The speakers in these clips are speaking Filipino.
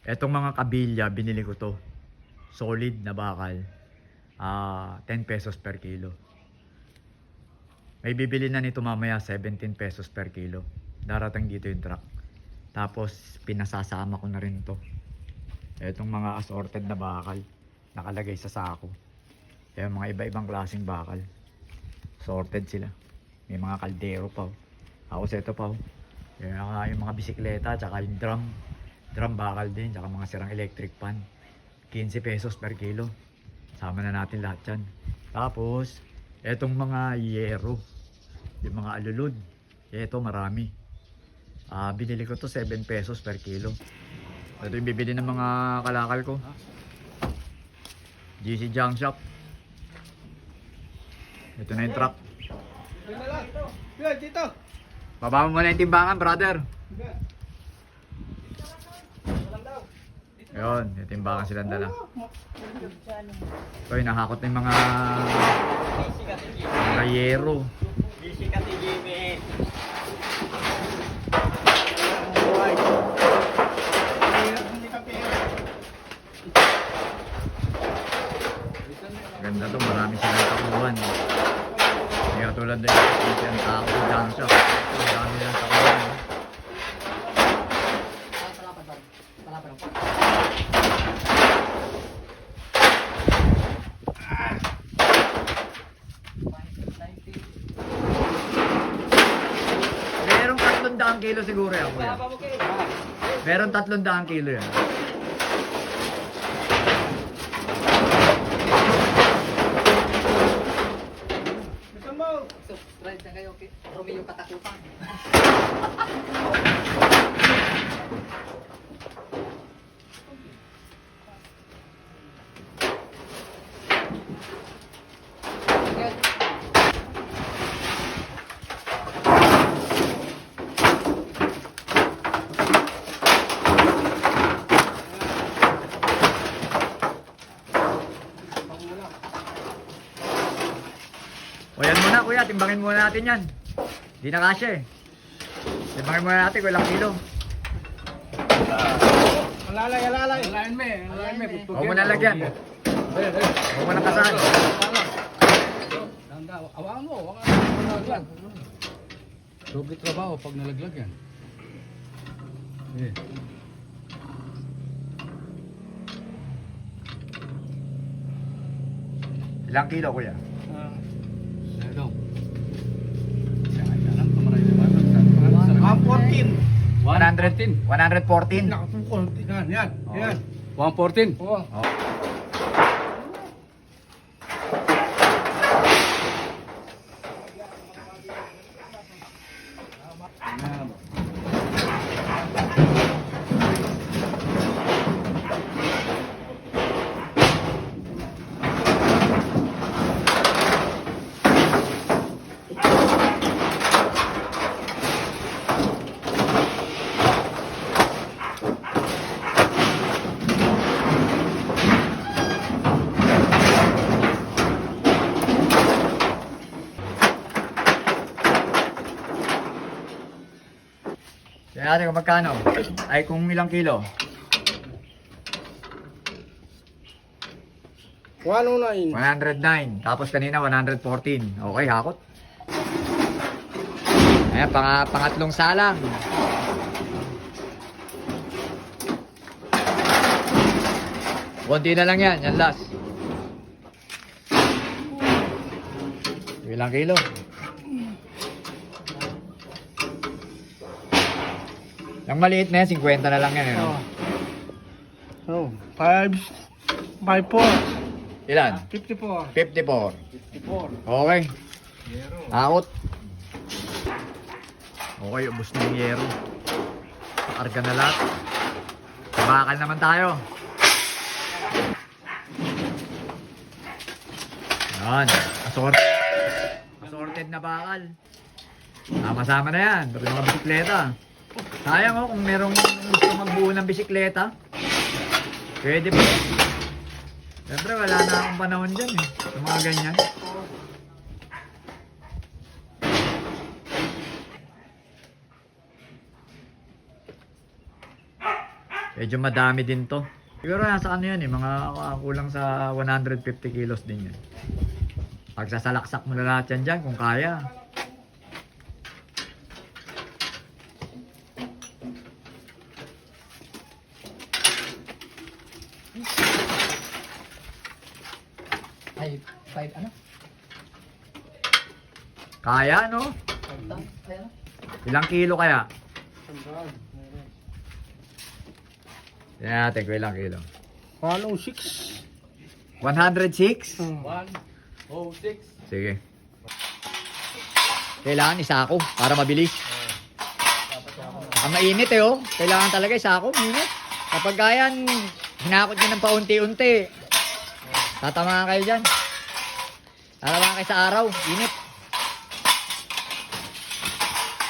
Etong mga kabilya, binili ko to. Solid na bakal. 10 pesos per kilo. May bibili na nito mamaya 17 pesos per kilo. Darating dito yung truck. Tapos pinasasama ko na rin to. Etong mga assorted na bakal. Nakalagay sa sako. Yung mga iba-ibang klaseng bakal. Sorted sila. May mga kaldero pa. Tapos ito pa. Yung mga bisikleta, tsaka yung drum. Drum bakal din, tsaka mga sirang electric pan. 15 pesos per kilo. Sama na natin lahat yan. Tapos, etong mga yero. Yung mga alulod. Ito marami. Binili ko to 7 pesos per kilo. Ito yung bibili ng mga kalakal ko. GC Junk Shop. Ito na yung truck. Dito. Baba mo muna yung timbangan, brother. Ayun, yung timbangan silang dala. Ito yung nakakot na yung mga yero. Ganda to, marami silang takuhan. Kaya tulad na yung tao sa junk shop. Marami silang takuhan. Merong 300 kilo siguro yan, kuya. Meron 300 kilo yan. Subscribe na kayo kay Romeo Katakutan. O yan muna kuya, timbangin muna natin yan. Hindi na kasya eh. Timbangin muna natin kung ilang kilo. Alalay. Alayin me. Huwag mo na lagyan. Huwag mo na kasahan. Awakan mo. Nalaglag. Doble trabaho pag nalaglag yan. Ilang kilo kuya? Ito. 114. 114. Nakapukol. Yan. Oh. Yan. 114. Oo. Oh. Kaya natin kung magkano? Ay kung ilang kilo? 109. 109. Tapos kanina 114. Okay, hakot. Ayan, pangatlong salang. Konti na lang yan. Yan last. Ilang kilo? Yung maliit na yan, 50 na lang yan. Ano? Oh. 5, 4. Ilan? 54. 54. 54. Okay. Hakot. Okay, ubos na yung yero. Karga na lahat. Bakal naman tayo. Yan. Assorted na bakal. Sama-sama na yan. Pati mga bisikleta. Sayang kung merong gusto magbuo ng bisikleta. Pwede pa. Siyempre wala na akong panahon dyan eh. Sa mga ganyan. Medyo madami din to. Siguro nasa ano yan eh, mga kulang sa 150 kilos din yan. Pagsasalaksak mo na lahat yan dyan kung kaya. Ay, 5 ano? Kaya no? 5 tons? Ay ano? Ilang kilo kaya? Tingnan natin kung ilang kilo. 106. 106? 106. Sige. Kailangan isako para mabilis. Baka mainit eh oh. Kailangan talaga isako, minit. Kapag gayan, hinakot nyo ng paunti-unti. Tatamaan kayo dyan. Tatamaan kayo sa araw, init.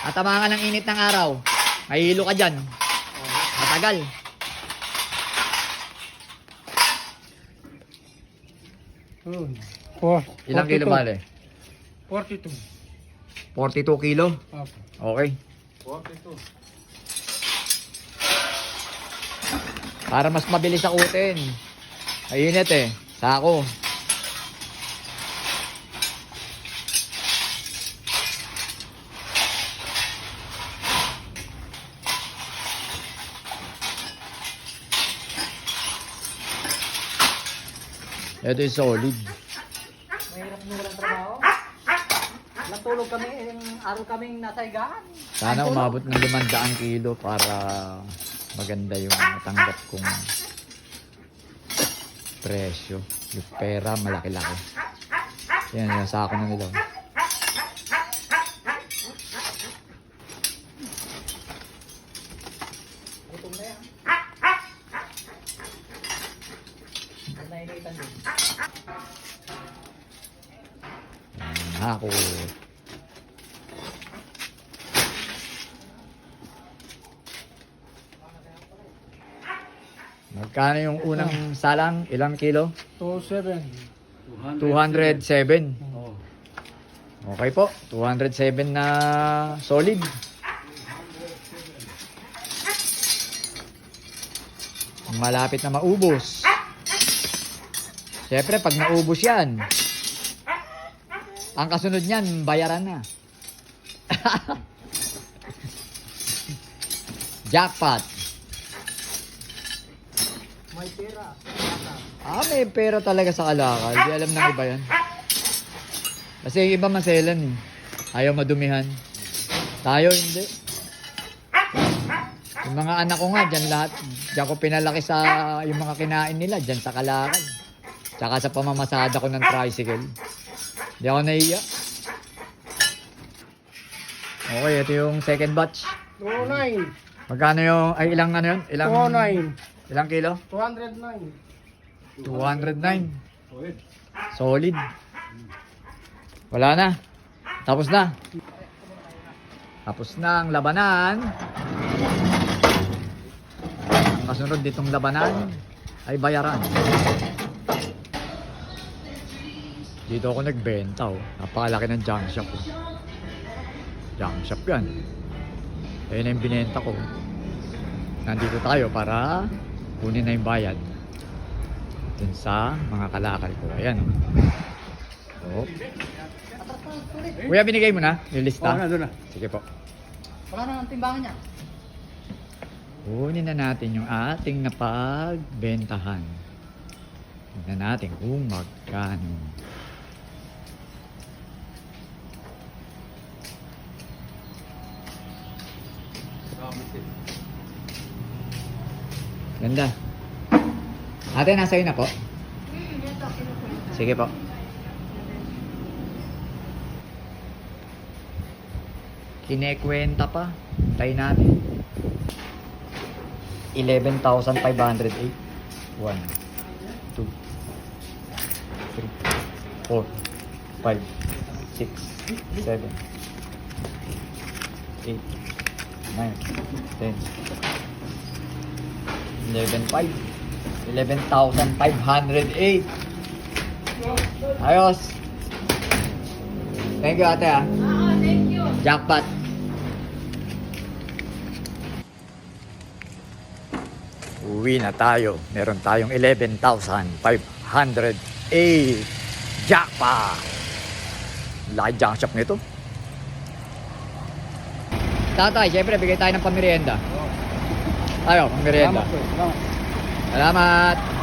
Tatamaan ka ng init ng araw. Mahilo ka dyan. Matagal. Ilang kilo bale? 42. 42 kilo? Opo. Okay. 42. Para mas mabilis sakutin. Mainit eh. Sako. Ito yung solid. Mahirap nung walang trabaho. Natulog kami, yung araw kaming nasa higaan. Sana umabot ng 500 kilo para maganda yung matanggap kong presyo. Yung pera malaki-laki. Yan, yung sako na nila. Gutom na yan. Nainitan din. Ako. Magkano yung unang salang? Ilang kilo? 27. 207. Oh. Okay po. 207 na solid. Malapit na maubos. Siyempre, pag naubos yan, ang kasunod niyan, bayaran na. Jackpot. May pera. May pera talaga sa kalakal. Di alam ng iba yan. Kasi yung iba maselan eh. Ayaw madumihan. Tayo hindi. Yung mga anak ko nga, dyan lahat. Dyan ko pinalaki sa yung mga kinain nila. Dyan sa kalakal. Tsaka sa pamamasada ko ng tricycle. Di ako nahiya. Okay, ito yung second batch. 209. Magkano yung, ay ilang ano yun? Ilang, 209. ilang kilo? 209. 209. Solid. Wala na. Tapos na. Tapos na ang labanan. Ang kasunod ditong labanan ay bayaran. Dito ako nagbenta oh. Napakalaki ng junk shop oh. Junk shop yan. Ayun na yung binenta ko. Nandito tayo para kunin na yung bayad dun sa mga kalakal ko. Ayan oh. Kuya, binigay mo na yung lista? Doon na. Sige po. Wala na ang timbangan niya. Kunin na natin yung ating napagbentahan. Tignan natin kung magkano. Ganda. Ate, nasa iyo na po? Sige po. Kinekwenta pa. Tayo natin. 11,508. 1, 2, 3, 4, 5, 6, 7, 8, 9, 10, 11,500. 11,508. Ayos. Thank you, ate ah. Thank you. Jackpot. Uwi na tayo. Meron tayong 11,508 jackpot. Laki junk shop nito. Tatay, syempre bigay tayo ng pamirienda. Tayo, pamirienda. Salamat, sir. Salamat. Salamat.